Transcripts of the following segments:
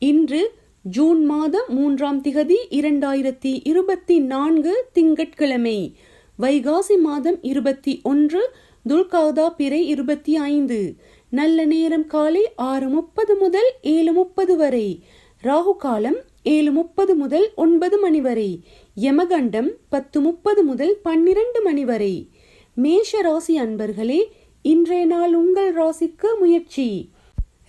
இன்று ஜூன் மாதம் 3ஆம் திகதி 2024 திங்கட்கிழமை. வைகாசி மாதம் 21 துல்காதா பிறை 25. நல்ல நேரம் காலை 6:30 முதல் 7:30 வரை. ராகு காலம் 7:30 முதல் 9 மணி வரை. யமகண்டம் 10:30 முதல் 12 மணி வரை. மேஷ ராசி அன்பர்களே, இன்றைய நாள் உங்கள் ராசிக்கு முயற்சி.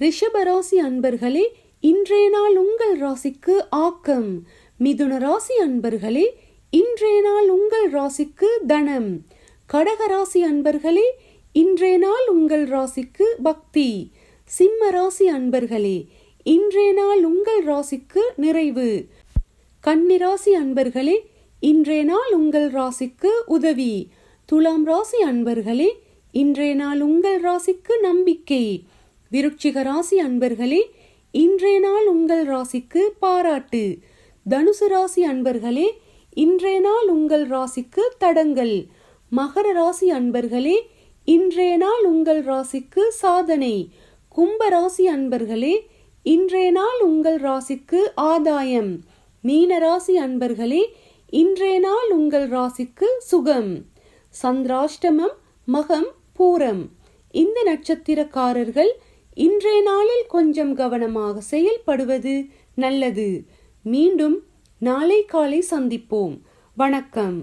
ரிஷப ராசி அன்பர்களே, இன்றைய நாள் உங்கள் ராசிக்கு ஆக்கம். மிதுன ராசி அன்பர்களே, இன்றைய நாள் உங்கள் ராசிக்கு தனம். கடக ராசி அன்பர்களே, இன்றைய நாள் உங்கள் ராசிக்கு பக்தி. சிம்ம ராசி அன்பர்களே, இன்றைய நாள் உங்கள் ராசிக்கு நிறைவு. கன்னி ராசி அன்பர்களே, இன்றைய நாள் உங்கள் ராசிக்கு உதவி. துலாம் ராசி அன்பர்களே, இன்றைய நாள் உங்கள் ராசிக்கு நம்பிக்கை. விருச்சிக ராசி அன்பர்களே, இன்றைய நாள் உங்கள் ராசிக்கு பாராட்டு. தனுசு ராசி அன்பர்களே, இன்றைய நாள் உங்கள் ராசிக்கு தடங்கல். மகர ராசி அன்பர்களே, இன்றைய நாள் உங்கள் ராசிக்கு சாதனை. கும்ப ராசி அன்பர்களே, இன்றைய நாள் உங்கள் ராசிக்கு ஆதாயம். மீன ராசி அன்பர்களே, இன்றைய நாள் உங்கள் ராசிக்கு சுகம். சந்திராஷ்டமம், மகம், பூரம் இந்த நட்சத்திரக்காரர்கள் இன்றைய நாளில் கொஞ்சம் கவனமாக செயல்படுவது நல்லது. மீண்டும் நாளை காலை சந்திப்போம். வணக்கம்.